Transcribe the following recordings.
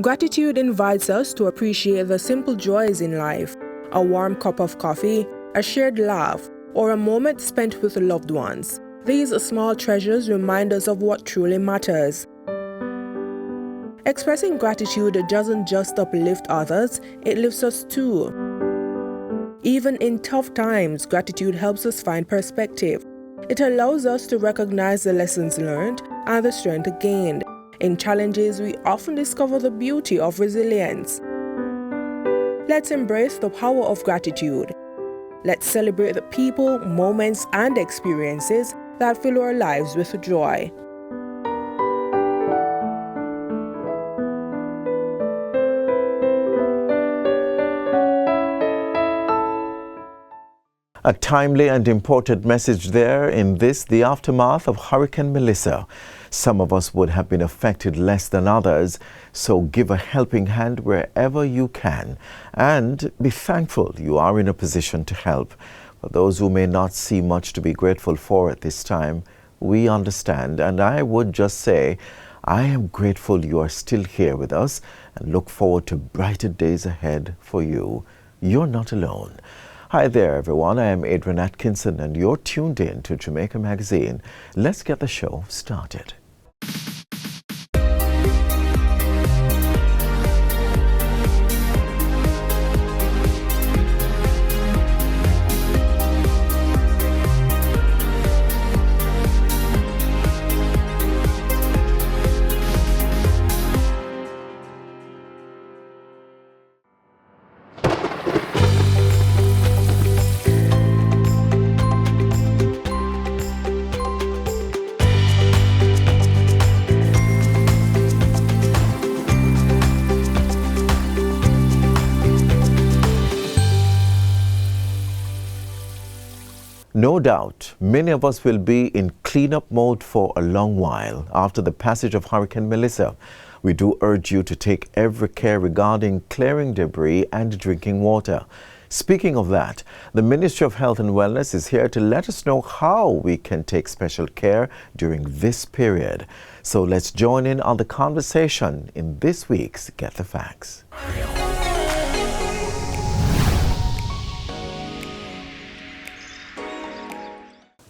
Gratitude invites us to appreciate the simple joys in life, a warm cup of coffee, a shared laugh, or a moment spent with loved ones. These small treasures remind us of what truly matters. Expressing gratitude doesn't just uplift others, it lifts us too. Even in tough times, gratitude helps us find perspective. It allows us to recognize the lessons learned and the strength gained. In challenges, we often discover the beauty of resilience. Let's embrace the power of gratitude. Let's celebrate the people, moments, and experiences that fill our lives with joy. A timely and important message there in this, the aftermath of Hurricane Melissa. Some of us would have been affected less than others, so give a helping hand wherever you can and be thankful you are in a position to help. For those who may not see much to be grateful for at this time, we understand, and I would just say, I am grateful you are still here with us and look forward to brighter days ahead for you. You're not alone. Hi there, everyone. I am Adrian Atkinson, and you're tuned in to Jamaica Magazine. Let's get the show started. No doubt, many of us will be in cleanup mode for a long while after the passage of Hurricane Melissa. We do urge you to take every care regarding clearing debris and drinking water. Speaking of that, the Ministry of Health and Wellness is here to let us know how we can take special care during this period. So let's join in on the conversation in this week's Get the Facts.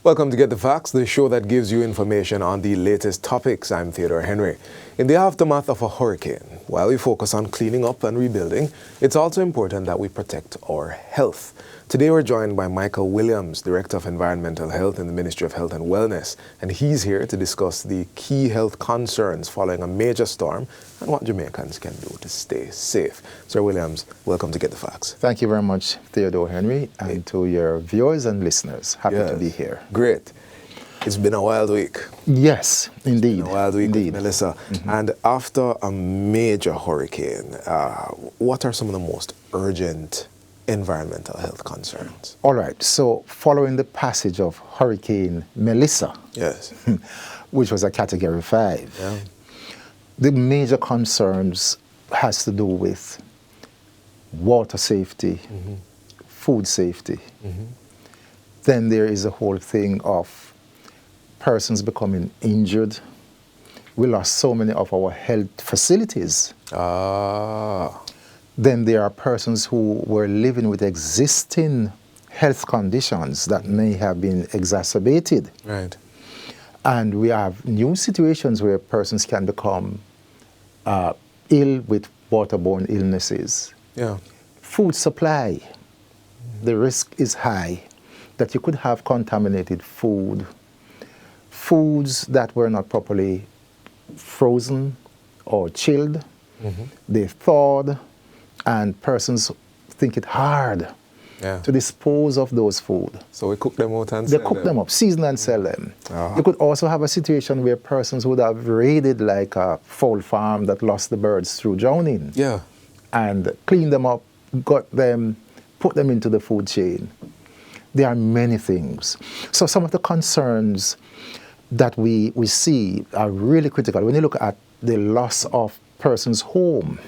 Welcome to Get the Facts, the show that gives you information on the latest topics. I'm Theodore Henry. In the aftermath of a hurricane, while we focus on cleaning up and rebuilding, it's also important that we protect our health. Today we're joined by Michael Williams, Director of Environmental Health in the Ministry of Health and Wellness, and he's here to discuss the key health concerns following a major storm and what Jamaicans can do to stay safe. Sir Williams, welcome to Get the Facts. Thank you very much, Theodore Henry, and to your viewers and listeners. Happy to be here. Great. It's been a wild week. Yes, indeed. It's been a wild week, indeed. Melissa. Mm-hmm. And after a major hurricane, what are some of the most urgent environmental health concerns? All right. So following the passage of Hurricane Melissa, yes, which was a Category 5, the major concerns has to do with water safety, food safety. Then there is a whole thing of persons becoming injured. We lost so many of our health facilities. Then there are persons who were living with existing health conditions that may have been exacerbated. Right. And we have new situations where persons can become ill with waterborne illnesses. Yeah. Food supply, the risk is high that you could have contaminated food, foods that were not properly frozen or chilled. They thawed, and persons think it hard to dispose of those food. So we cook them out and sell them? They cook them up, season and sell them. You could also have a situation where persons would have raided like a fowl farm that lost the birds through drowning. Yeah. And cleaned them up, got them, put them into the food chain. There are many things. So some of the concerns that we see are really critical. When you look at the loss of persons' home,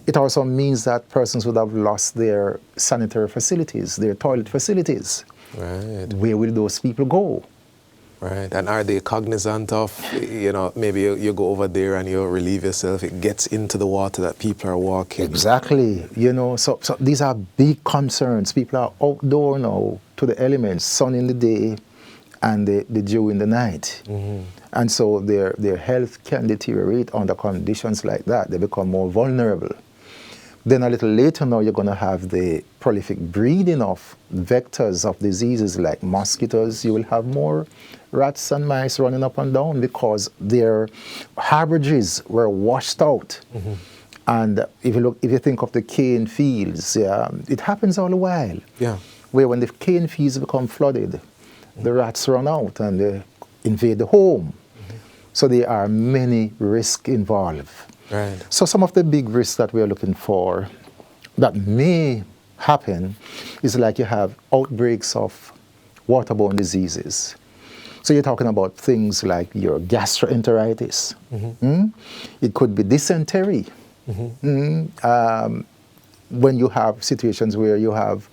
it also means that persons would have lost their sanitary facilities, their toilet facilities. Right. Where will those people go? Right, and are they cognizant of, maybe you go over there and you relieve yourself, it gets into the water that people are walking? Exactly, so these are big concerns. People are outdoor now to the elements, sun in the day and the dew in the night. And so their health can deteriorate under conditions like that. They become more vulnerable. Then a little later now, you're going to have the prolific breeding of vectors of diseases like mosquitoes. You will have more rats and mice running up and down because their harborages were washed out. And if you think of the cane fields, it happens all the while. Yeah. Where when the cane fields become flooded, the rats run out and they invade the home. So there are many risks involved. Right. So some of the big risks that we are looking for that may happen is like you have outbreaks of waterborne diseases. So you're talking about things like your gastroenteritis. It could be dysentery. When you have situations where you have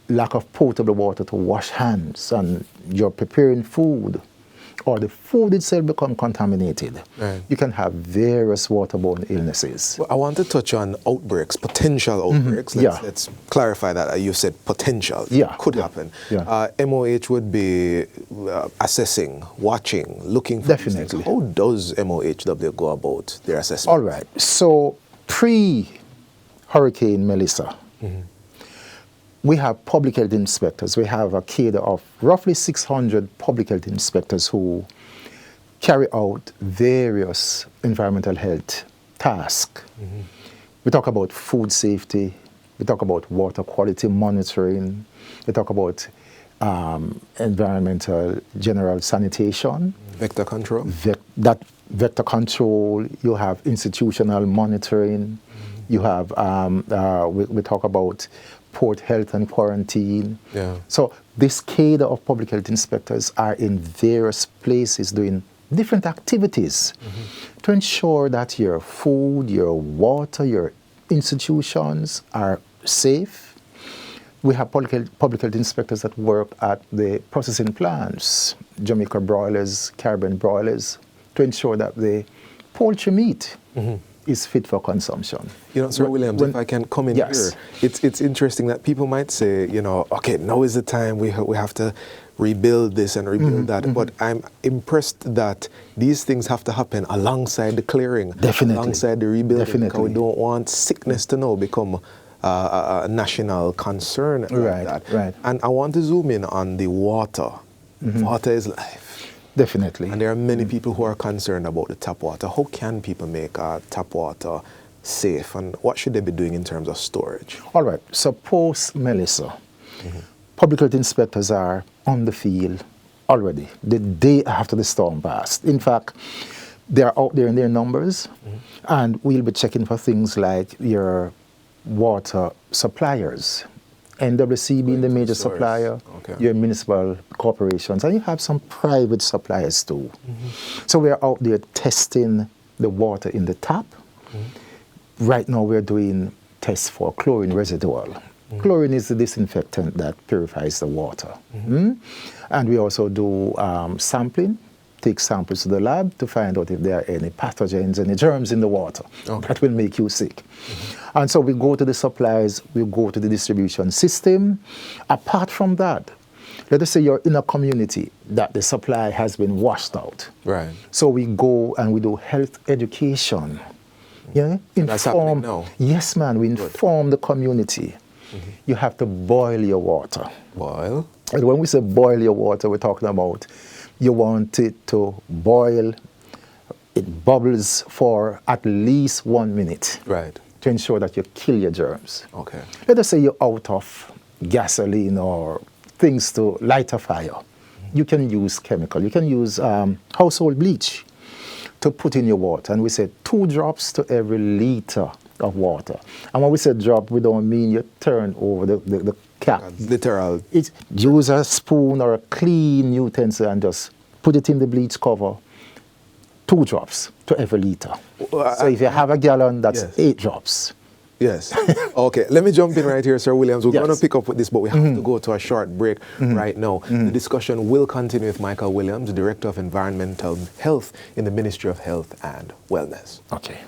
lack of potable water to wash hands and you're preparing food, or the food itself become contaminated, you can have various waterborne illnesses. Well, I want to touch on outbreaks, potential outbreaks. Let's clarify that. You said potential. Could happen. MOH would be assessing, watching, looking for these things. How does MOHW go about their assessment? All right. So pre-Hurricane Melissa, we have public health inspectors. We have a cadre of roughly 600 public health inspectors who carry out various environmental health tasks. We talk about food safety. We talk about water quality monitoring. We talk about environmental general sanitation. Vector control. Vector control. You have institutional monitoring. You have, we talk about port health and quarantine. So this cadre of public health inspectors are in various places doing different activities to ensure that your food, your water, your institutions are safe. We have public health inspectors that work at the processing plants, Jamaica broilers, Caribbean broilers, to ensure that the poultry meat is fit for consumption. Sir Williams, if I can come in here, it's interesting that people might say, okay, now is the time we have to rebuild this and rebuild that. But I'm impressed that these things have to happen alongside the clearing, alongside the rebuilding. Because we don't want sickness to now become a national concern like that. And I want to zoom in on the water. Water is life. Definitely. And there are many people who are concerned about the tap water. How can people make tap water safe, and what should they be doing in terms of storage? All right. So post Melissa, public health inspectors are on the field already the day after the storm passed. In fact, they are out there in their numbers, and we'll be checking for things like your water suppliers. NWC being the major supplier, your municipal corporations, and you have some private suppliers too. So we're out there testing the water in the tap. Right now we're doing tests for chlorine residual. Chlorine is the disinfectant that purifies the water. And we also do sampling, take samples to the lab to find out if there are any pathogens, any germs in the water that will make you sick. And so we go to the suppliers, we go to the distribution system. Apart from that, let us say you're in a community that the supply has been washed out. So we go and we do health education. That's happening now? Yes, man, we inform the community. You have to boil your water. Boil? And when we say boil your water, we're talking about you want it to boil, it bubbles for at least 1 minute. To ensure that you kill your germs. Let us say you're out of gasoline or things to light a fire. You can use chemical. You can use household bleach to put in your water. And we say 2 drops to every liter of water. And when we say drop, we don't mean you turn over the cap. Literal. Use a spoon or a clean utensil and just put it in the bleach cover. 2 drops to every liter. So if you have a gallon, that's 8 drops. Yes. Okay, let me jump in right here, Sir Williams. We're Yes. going to pick up with this, but we have to go to a short break right now. The discussion will continue with Michael Williams, Director of Environmental Health in the Ministry of Health and Wellness. Okay.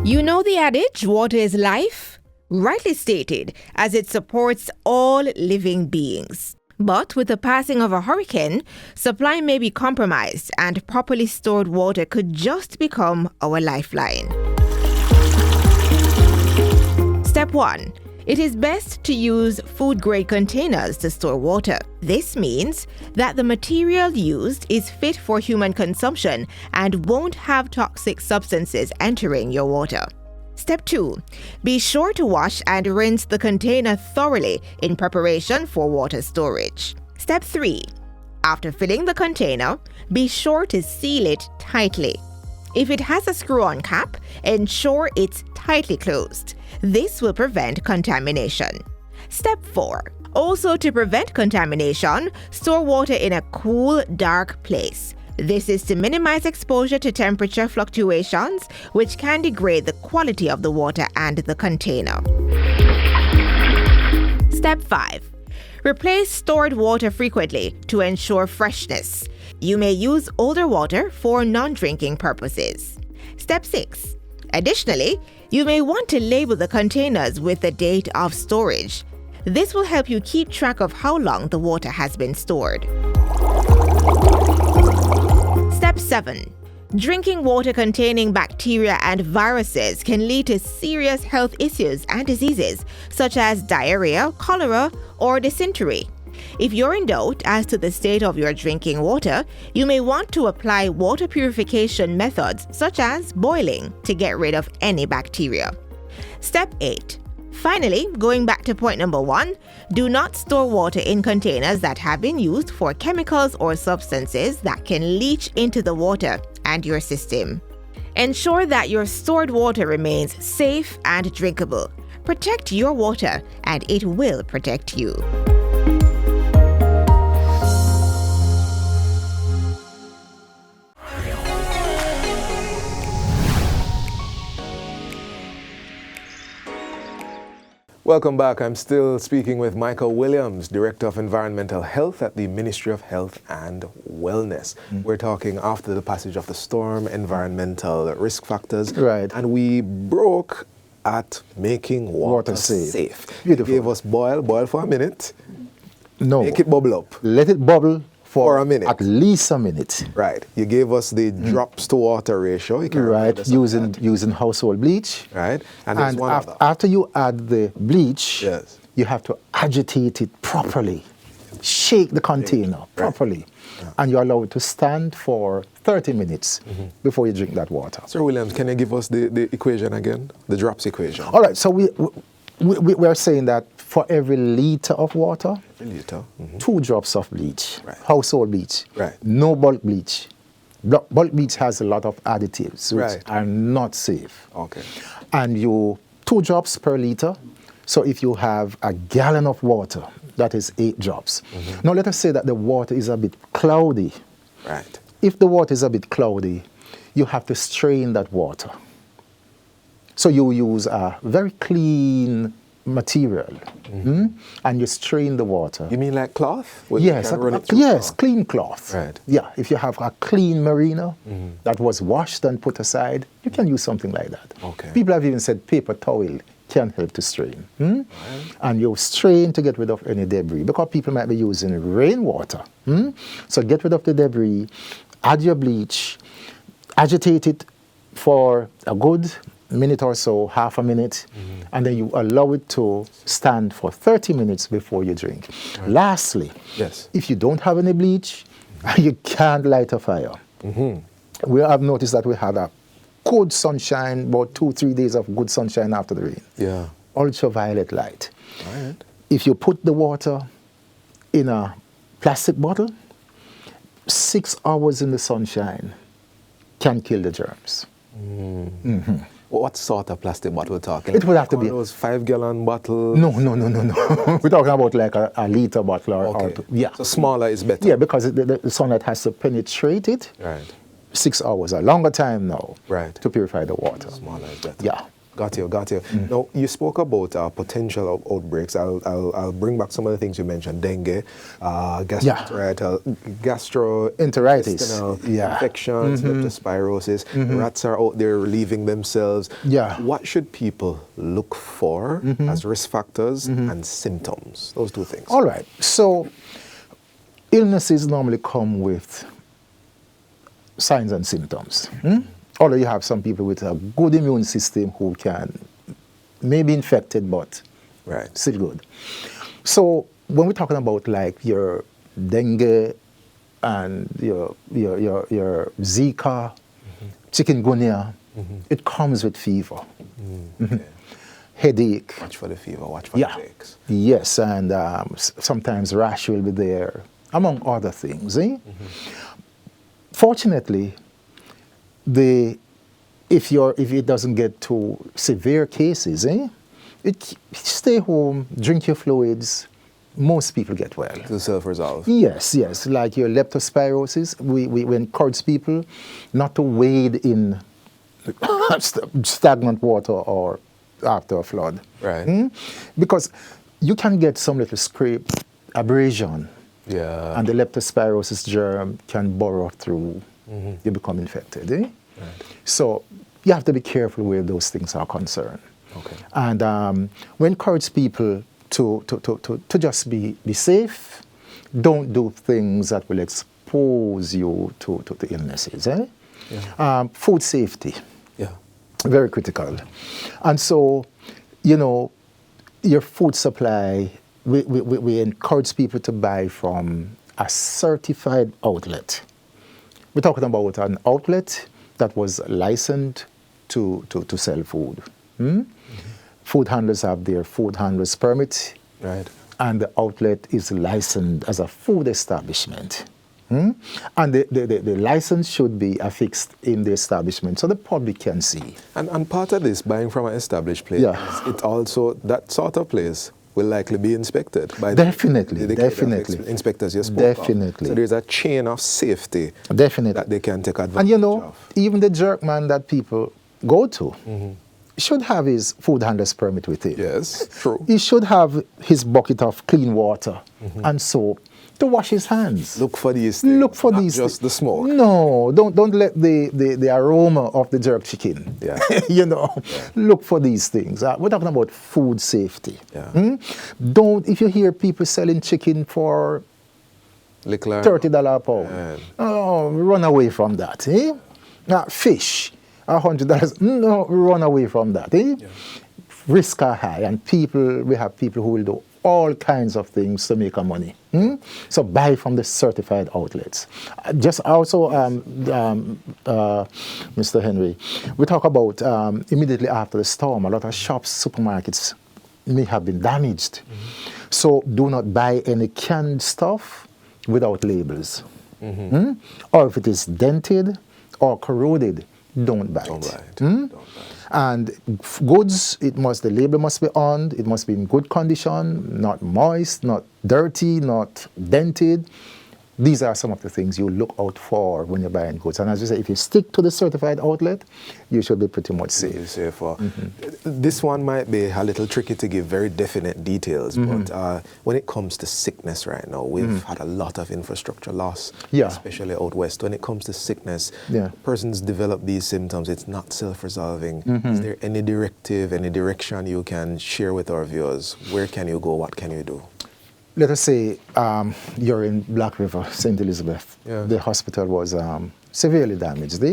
You know the adage, water is life? Rightly stated, as it supports all living beings. But with the passing of a hurricane, supply may be compromised and properly stored water could just become our lifeline. Step 1. It is best to use food-grade containers to store water. This means that the material used is fit for human consumption and won't have toxic substances entering your water. Step 2. Be sure to wash and rinse the container thoroughly in preparation for water storage. Step 3. After filling the container, be sure to seal it tightly. If it has a screw-on cap, ensure it's tightly closed. This will prevent contamination. Step 4. Also, to prevent contamination, store water in a cool, dark place. This is to minimize exposure to temperature fluctuations, which can degrade the quality of the water and the container. Step 5. Replace stored water frequently to ensure freshness. You may use older water for non-drinking purposes. Step 6. Additionally, you may want to label the containers with the date of storage. This will help you keep track of how long the water has been stored. Step 7. Drinking water containing bacteria and viruses can lead to serious health issues and diseases such as diarrhea, cholera, or dysentery. If you're in doubt as to the state of your drinking water, you may want to apply water purification methods such as boiling to get rid of any bacteria. Step 8. Finally, going back to point number 1, do not store water in containers that have been used for chemicals or substances that can leach into the water and your system. Ensure that your stored water remains safe and drinkable. Protect your water, and it will protect you. Welcome back. I'm still speaking with Michael Williams, Director of Environmental Health at the Ministry of Health and Wellness. We're talking after the passage of the storm, environmental risk factors. Right. And we broke at making water safe. Beautiful. You gave us boil for a minute. No. Make it bubble up. Let it bubble For a minute. At least a minute. Right. You gave us the drops to water ratio. You can Right, using household bleach. Right. And there's one other. After you add the bleach, Yes. you have to agitate it properly. Shake the container properly. Yeah. And you allow it to stand for 30 minutes before you drink that water. Sir Williams, can you give us the equation again? The drops equation. All right, so we're saying that for every liter of water, 2 drops of bleach, Right. household bleach, Right. no bulk bleach. Bulk bleach has a lot of additives which Right. are not safe. Okay. And 2 drops per liter. So if you have a gallon of water, that is 8 drops. Now let us say that the water is a bit cloudy. Right. If the water is a bit cloudy, you have to strain that water. So you use a very clean material, and you strain the water. You mean like cloth? Where Yes, you can run it through yes, cloth? clean cloth. Right. Yeah, if you have a clean merino that was washed and put aside, you can use something like that. Okay. People have even said paper towel can help to strain. And you strain to get rid of any debris, because people might be using rainwater. So get rid of the debris, add your bleach, agitate it for a good minute or so, half a minute, and then you allow it to stand for 30 minutes before you drink. Right. Lastly, Yes. if you don't have any bleach, you can't light a fire. We have noticed that we had a good sunshine, about 2-3 days of good sunshine after the rain. Yeah. Ultraviolet light. All right. If you put the water in a plastic bottle, 6 hours in the sunshine can kill the germs. What sort of plastic bottle we're talking? It would have to be those 5-gallon bottles. No. We're talking about like a liter bottle or two. Yeah. So smaller is better. Yeah, because the sunlight has to penetrate it. Right. 6 hours, a longer time now. Right. To purify the water. Smaller is better. Yeah. Got you. Now, you spoke about potential outbreaks. I'll bring back some of the things you mentioned. Dengue, gastroenteritis, infections, leptospirosis. Rats are out there relieving themselves. Yeah. What should people look for as risk factors and symptoms? Those two things. All right. So, illnesses normally come with signs and symptoms. Although you have some people with a good immune system who can may be infected, but still good. So when we're talking about like your dengue and your Zika, chikungunya, it comes with fever, headache. Watch for the fever. Watch for the headaches. Yes, and sometimes rash will be there, among other things. Fortunately, if it doesn't get to severe cases, stay home, drink your fluids. Most people get well. To self-resolve. Yes. Like your leptospirosis, we encourage people not to wade in stagnant water or after a flood. Right. Because you can get some little scrape, abrasion, and the leptospirosis germ can burrow through. You become infected. Right. So you have to be careful where those things are concerned. Okay. And we encourage people to just be safe. Don't do things that will expose you to illnesses. Food safety. Very critical. And so, your food supply, we encourage people to buy from a certified outlet. We're talking about an outlet that was licensed to sell food. Food handlers have their food handlers permit, and the outlet is licensed as a food establishment. And the license should be affixed in the establishment so the public can see. And part of this, buying from an established place, it also, that sort of place will likely be inspected by the inspectors you spoke of. So there's a chain of safety that they can take advantage of. Even the jerkman that people go to should have his food handler's permit with him. Yes, true. He should have his bucket of clean water and soap to wash his hands. Look for these things. Look for not these just the smoke. No, don't let the aroma of the jerk chicken. Look for these things. We're talking about food safety. Don't, if you hear people selling chicken for $30 a pound, run away from that. Fish, $100. No, run away from that. Risk are high, and we have people who will do all kinds of things to make money. So buy from the certified outlets. Just also, Mr. Henry, we talk about immediately after the storm, a lot of shops, supermarkets may have been damaged. So do not buy any canned stuff without labels. Or if it is dented or corroded, don't buy it. And goods, the label must be on, it must be in good condition, not moist, not dirty, not dented. These are some of the things you look out for when you're buying goods. And as you say, if you stick to the certified outlet, you should be pretty much safe. This one might be a little tricky to give very definite details, but when it comes to sickness right now, we've had a lot of infrastructure loss, especially out west. When it comes to sickness, persons develop these symptoms, it's not self-resolving. Is there any directive, any direction you can share with our viewers? Where can you go? What can you do? Let us say you're in Black River, St. Elizabeth. The hospital was severely damaged,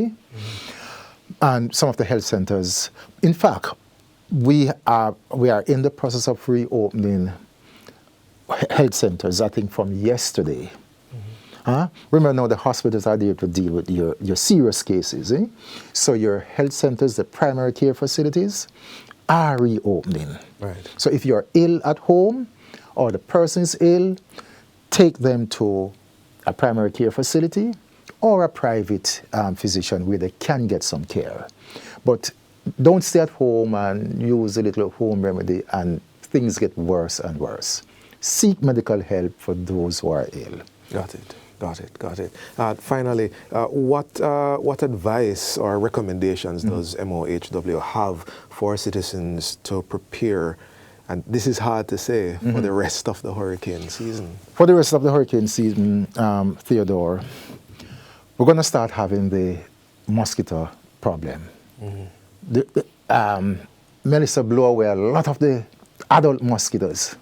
and some of the health centers. In fact, we are in the process of reopening health centers, I think, from yesterday. Remember now, the hospitals are there to deal with your serious cases. So your health centers, the primary care facilities, are reopening. So if you're ill at home, or the person is ill, take them to a primary care facility or a private physician where they can get some care. But don't stay at home and use a little home remedy and things get worse and worse. Seek medical help for those who are ill. Got it. Finally, what advice or recommendations does MOHW have for citizens to prepare, and this is hard to say, for the rest of the hurricane season? For the rest of the hurricane season, Theodore, we're going to start having the mosquito problem. Melissa blew away a lot of the adult mosquitoes.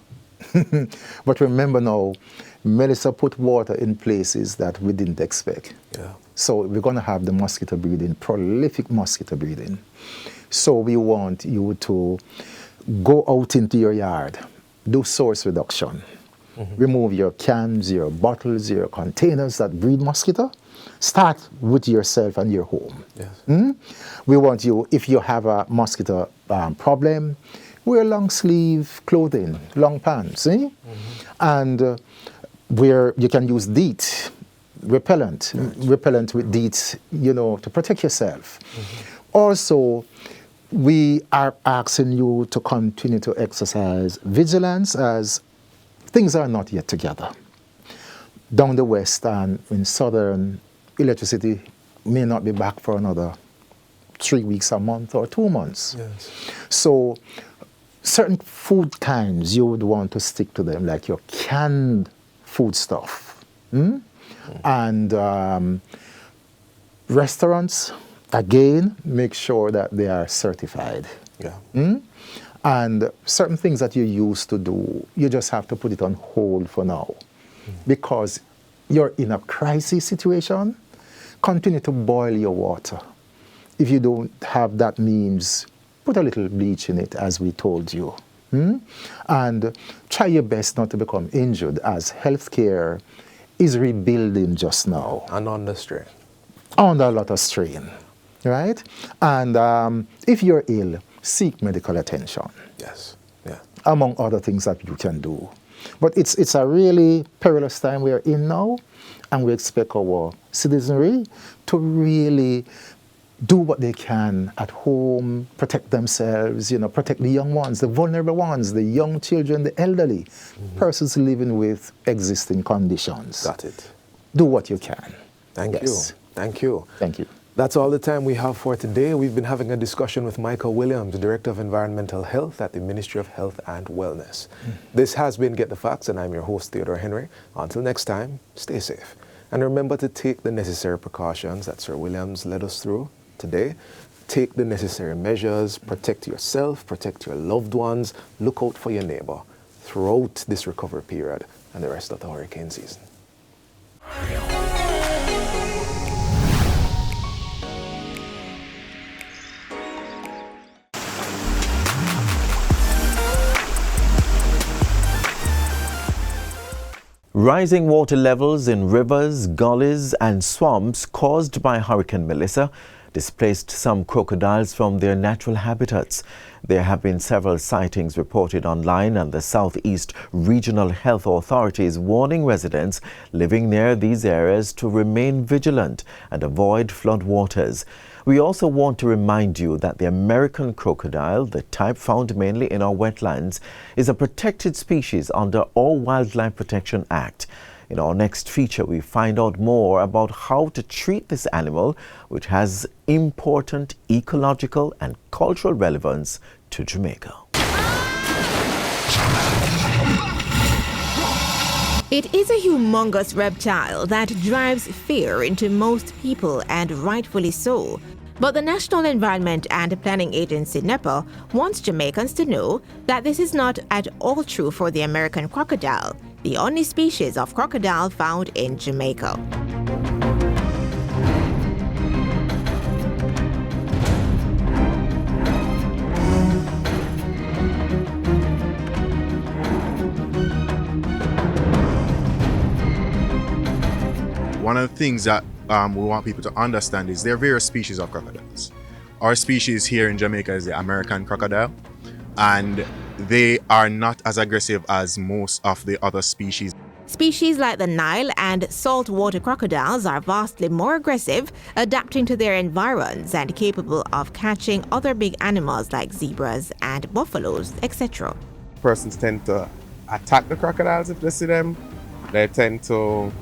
But remember now, Melissa put water in places that we didn't expect. Yeah. So we're going to have the mosquito breeding, prolific mosquito breeding. So we want you to go out into your yard, do source reduction. Remove your cans, your bottles, your containers that breed mosquito. Start with yourself and your home. Yes. We want you, if you have a mosquito problem, wear long sleeve clothing, long pants, and where you can use DEET, repellent with DEET, to protect yourself. Also, we are asking you to continue to exercise vigilance as things are not yet together. Down the west and in southern, electricity may not be back for another 3 weeks, a month, or 2 months. Yes. So certain food kinds you would want to stick to them, like your canned food stuff. And restaurants, again, make sure that they are certified. Yeah. And certain things that you used to do, you just have to put it on hold for now. Because you're in a crisis situation, continue to boil your water. If you don't have that means, put a little bleach in it, as we told you. And try your best not to become injured, as healthcare is rebuilding just now. And under strain. Under a lot of strain, right? And if you're ill, seek medical attention. Yes. Yeah. Among other things that you can do. But it's a really perilous time we are in now, and we expect our citizenry to really do what they can at home, protect themselves, protect the young ones, the vulnerable ones, the young children, the elderly, persons living with existing conditions. Got it. Do what you can. Thank Yes. you. Thank you. Thank you. That's all the time we have for today. We've been having a discussion with Michael Williams, Director of Environmental Health at the Ministry of Health and Wellness. This has been Get the Facts, and I'm your host, Theodore Henry. Until next time, stay safe. And remember to take the necessary precautions that Sir Williams led us through today. Take the necessary measures, protect yourself, protect your loved ones, look out for your neighbor throughout this recovery period and the rest of the hurricane season. Rising water levels in rivers, gullies and swamps caused by Hurricane Melissa displaced some crocodiles from their natural habitats. There have been several sightings reported online, and the Southeast Regional Health Authority is warning residents living near these areas to remain vigilant and avoid floodwaters. We also want to remind you that the American crocodile, the type found mainly in our wetlands, is a protected species under our Wildlife Protection Act. In our next feature, we find out more about how to treat this animal, which has important ecological and cultural relevance to Jamaica. It is a humongous reptile that drives fear into most people, and rightfully so. But the National Environment and Planning Agency, NEPA, wants Jamaicans to know that this is not at all true for the American crocodile, the only species of crocodile found in Jamaica. One of the things that we want people to understand is there are various species of crocodiles. Our species here in Jamaica is the American crocodile, and they are not as aggressive as most of the other species. Species like the Nile and saltwater crocodiles are vastly more aggressive, adapting to their environs and capable of catching other big animals like zebras and buffaloes, etc. Persons tend to attack the crocodiles if they see them. They tend to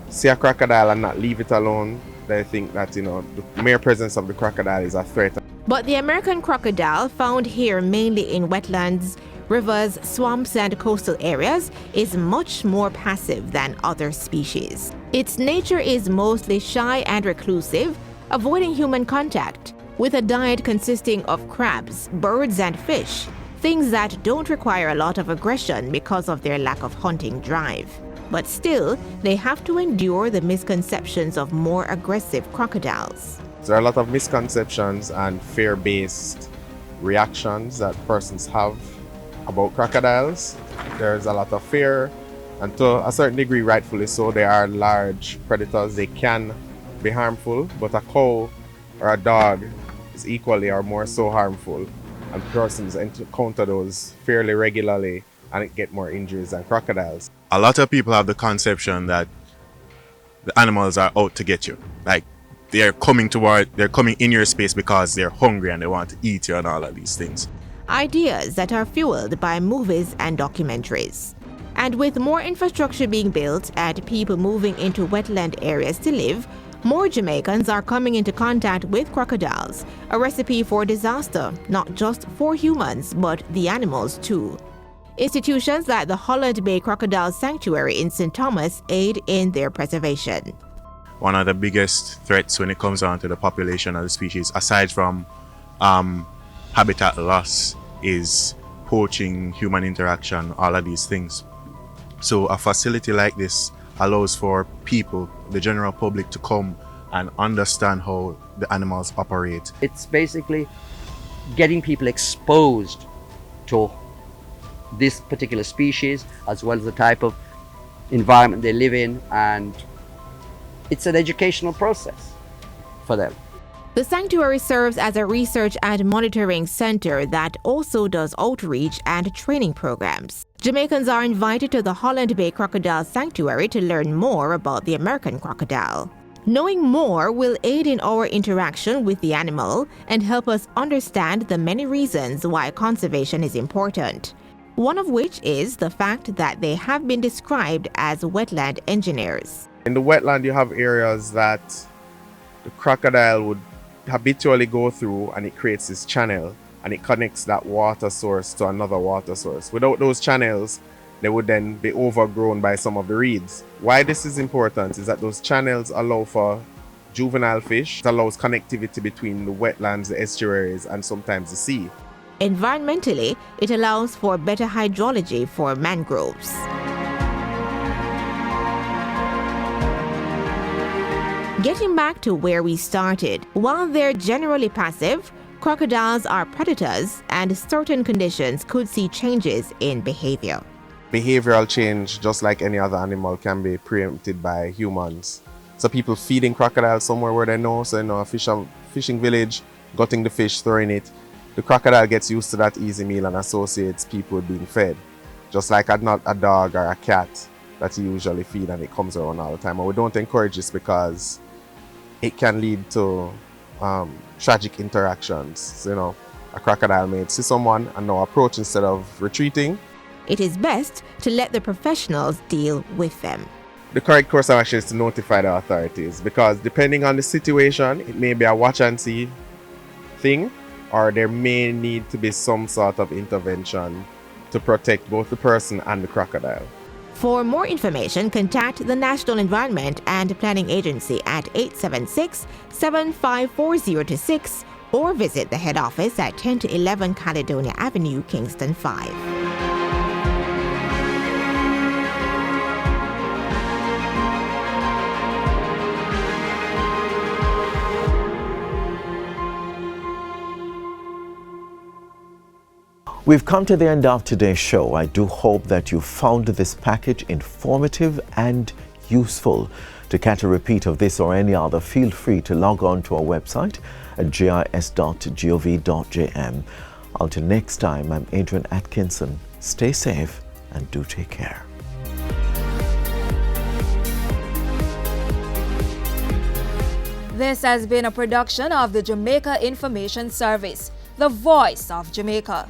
see a crocodile and not leave it alone. They think that, the mere presence of the crocodile is a threat. But the American crocodile, found here mainly in wetlands, rivers, swamps, and coastal areas, is much more passive than other species. Its nature is mostly shy and reclusive, avoiding human contact, with a diet consisting of crabs, birds, and fish, things that don't require a lot of aggression because of their lack of hunting drive. But still, they have to endure the misconceptions of more aggressive crocodiles. There are a lot of misconceptions and fear-based reactions that persons have about crocodiles. There's a lot of fear, and to a certain degree, rightfully so. They are large predators. They can be harmful, but a cow or a dog is equally or more so harmful, and persons encounter those fairly regularly and get more injuries than crocodiles. A lot of people have the conception that the animals are out to get you. Like, they're coming in your space because they're hungry and they want to eat you and all of these things. Ideas that are fueled by movies and documentaries. And with more infrastructure being built and people moving into wetland areas to live, more Jamaicans are coming into contact with crocodiles, a recipe for disaster, not just for humans, but the animals too. Institutions like the Holland Bay Crocodile Sanctuary in St. Thomas aid in their preservation. One of the biggest threats when it comes down to the population of the species, aside from habitat loss, is poaching, human interaction, all of these things. So a facility like this allows for people, the general public, to come and understand how the animals operate. It's basically getting people exposed to this particular species as well as the type of environment they live in, and it's an educational process for them. The sanctuary serves as a research and monitoring center that also does outreach and training programs. Jamaicans are invited to the Holland Bay Crocodile Sanctuary to learn more about the American crocodile. Knowing more will aid in our interaction with the animal and help us understand the many reasons why conservation is important. One of which is the fact that they have been described as wetland engineers. In the wetland, you have areas that the crocodile would habitually go through, and it creates this channel and it connects that water source to another water source. Without those channels, they would then be overgrown by some of the reeds. Why this is important is that those channels allow for juvenile fish. It allows connectivity between the wetlands, the estuaries, and sometimes the sea. Environmentally, it allows for better hydrology for mangroves. Getting back to where we started, while they're generally passive, crocodiles are predators, and certain conditions could see changes in behavior. Behavioral change, just like any other animal, can be preempted by humans. So people feeding crocodiles somewhere where they know, so a fishing village, gutting the fish, throwing it. The crocodile gets used to that easy meal and associates people with being fed. Just like not a dog or a cat that you usually feed and it comes around all the time. And we don't encourage this because it can lead to tragic interactions. A crocodile may see someone and now approach instead of retreating. It is best to let the professionals deal with them. The correct course of action is to notify the authorities, because depending on the situation, it may be a watch and see thing, or there may need to be some sort of intervention to protect both the person and the crocodile. For more information, contact the National Environment and Planning Agency at 876-754-026 or visit the head office at 10 to 11 Caledonia Avenue, Kingston 5. We've come to the end of today's show. I do hope that you found this package informative and useful. To catch a repeat of this or any other, feel free to log on to our website at jis.gov.jm. Until next time, I'm Adrian Atkinson. Stay safe and do take care. This has been a production of the Jamaica Information Service, the voice of Jamaica.